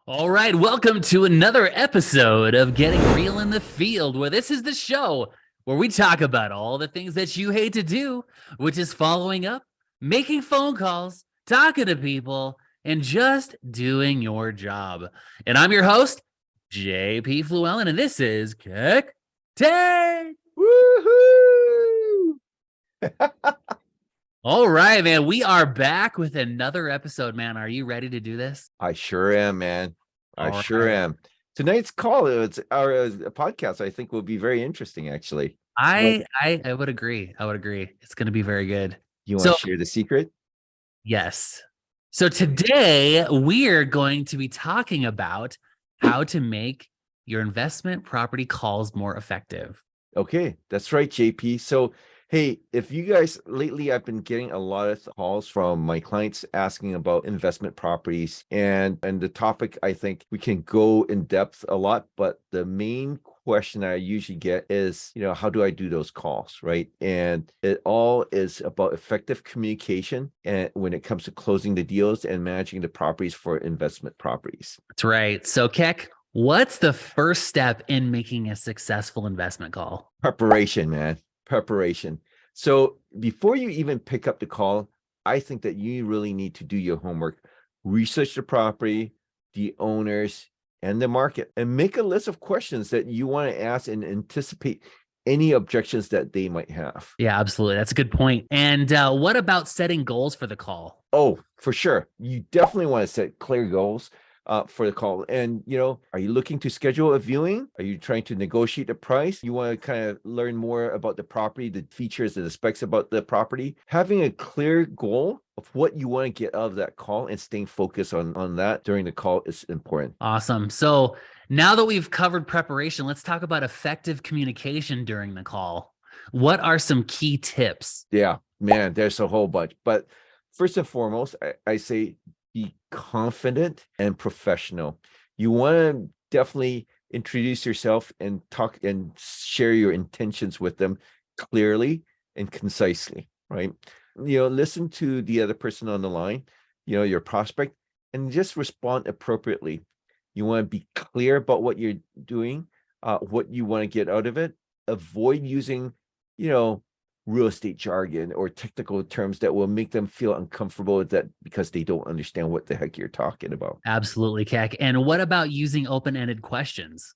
All right, welcome to another episode of Getting Real in the Field, where this is the show where we talk about all the things that you hate to do, which is following up, making phone calls, talking to people, and just doing your job. And I'm your host, JP Fluellen, and this is Kick Take. Woohoo! All right, man, we are back with another episode, man. Are you ready to do this? I sure am, man. I All sure right. am. Tonight's call, it's our podcast, I think will be very interesting, actually. I would agree. I would agree. It's going to be very good. You want So, to share the secret? yes. So today we're going to be talking about how to make your investment property calls more effective. Okay, that's right, JP. So, hey, if you guys lately, I've been getting a lot of calls from my clients asking about investment properties, and the topic, I think we can go in depth a lot, but the main question I usually get is, how do I do those calls, right? And it all is about effective communication and when it comes to closing the deals and managing the properties for investment properties. That's right. So Keck, what's the first step in making a successful investment call? Preparation, man. Preparation. So before you even pick up the call, I think that you really need to do your homework, research the property, the owners, and the market, and make a list of questions that you want to ask and anticipate any objections that they might have. Yeah, absolutely. That's a good point. And what about setting goals for the call? Oh, for sure. You definitely want to set clear goals for the call. And, are you looking to schedule a viewing? Are you trying to negotiate the price? You want to kind of learn more about the property, the features and the specs about the property. Having a clear goal of what you want to get out of that call and staying focused on that during the call is important. Awesome. So now that we've covered preparation, let's talk about effective communication during the call. What are some key tips? Yeah, man, there's a whole bunch. But first and foremost, I say be confident and professional. You want to definitely introduce yourself and talk and share your intentions with them clearly and concisely, right? Listen to the other person on the line, your prospect, and just respond appropriately. You want to be clear about what you're doing, what you want to get out of it. Avoid using, real estate jargon or technical terms that will make them feel uncomfortable with that because they don't understand what the heck you're talking about. Absolutely, Keck. And what about using open-ended questions?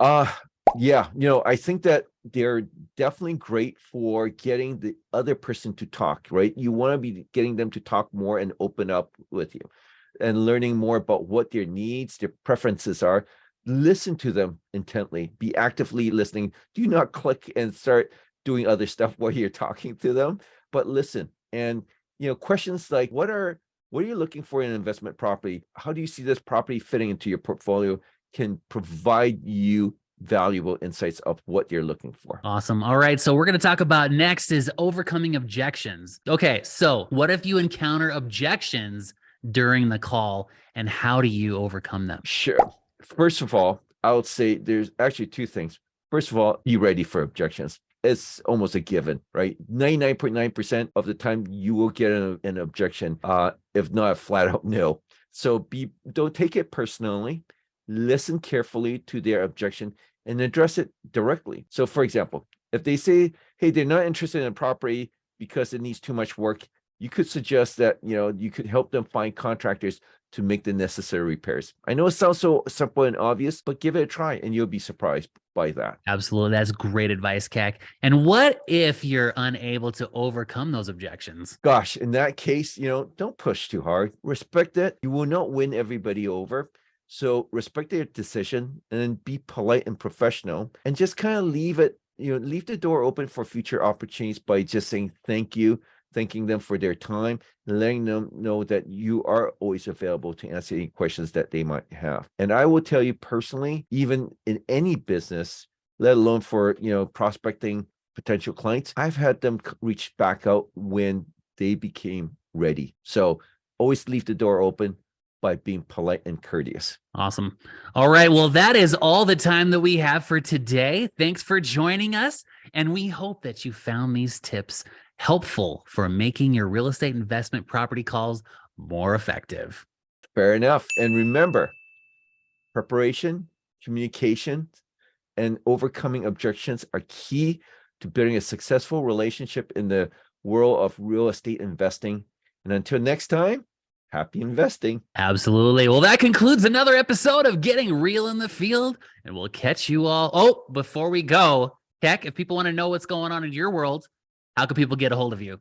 Yeah, I think that they're definitely great for getting the other person to talk, right? You want to be getting them to talk more and open up with you and learning more about what their needs, their preferences are. Listen to them intently, be actively listening. Do not click and start doing other stuff while you're talking to them, but listen. And, questions like, what are you looking for in an investment property? How do you see this property fitting into your portfolio can provide you valuable insights of what you're looking for. Awesome. All right. So we're going to talk about next is overcoming objections. Okay. So what if you encounter objections during the call and how do you overcome them? Sure. First of all, I would say there's actually two things. First of all, be ready for objections. It's almost a given, right? 99.9% of the time you will get an objection, if not a flat out no. So don't take it personally. Listen carefully to their objection and address it directly. So for example, if they say, hey, they're not interested in a property because it needs too much work, you could suggest that, you could help them find contractors to make the necessary repairs. I know it sounds so simple and obvious, but give it a try and you'll be surprised by that. Absolutely. That's great advice, Keck. And what if you're unable to overcome those objections? Gosh, in that case, don't push too hard. Respect it. You will not win everybody over. So respect their decision and then be polite and professional and just kind of leave the door open for future opportunities by just saying thank you, thanking them for their time, and letting them know that you are always available to answer any questions that they might have. And I will tell you personally, even in any business, let alone for, prospecting potential clients, I've had them reach back out when they became ready. So always leave the door open by being polite and courteous. Awesome. All right. Well, that is all the time that we have for today. Thanks for joining us. And we hope that you found these tips helpful for making your real estate investment property calls more effective. Fair enough. And remember, preparation, communication, and overcoming objections are key to building a successful relationship in the world of real estate investing. And until next time, happy investing. Absolutely. Well, that concludes another episode of Getting Real in the Field, and we'll catch you all. Oh, before we go, Keck, if people want to know what's going on in your world, how can people get a hold of you?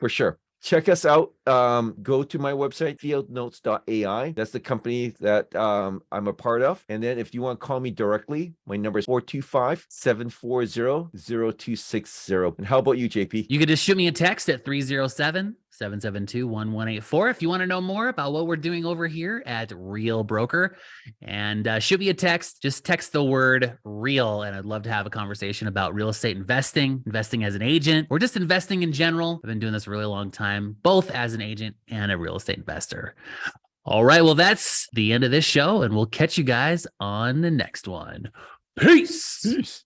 For sure. Check us out. Go to my website, fieldnotes.ai. That's the company that I'm a part of. And then if you want to call me directly, my number is 425-740-0260. And how about you, JP? You can just shoot me a text at 307-772-1184 if you want to know more about what we're doing over here at Real Broker. And shoot me a text. Just text the word real. And I'd love to have a conversation about real estate investing, investing as an agent, or just investing in general. I've been doing this a really long time, both as an agent and a real estate investor. All right. Well, that's the end of this show, and we'll catch you guys on the next one. Peace.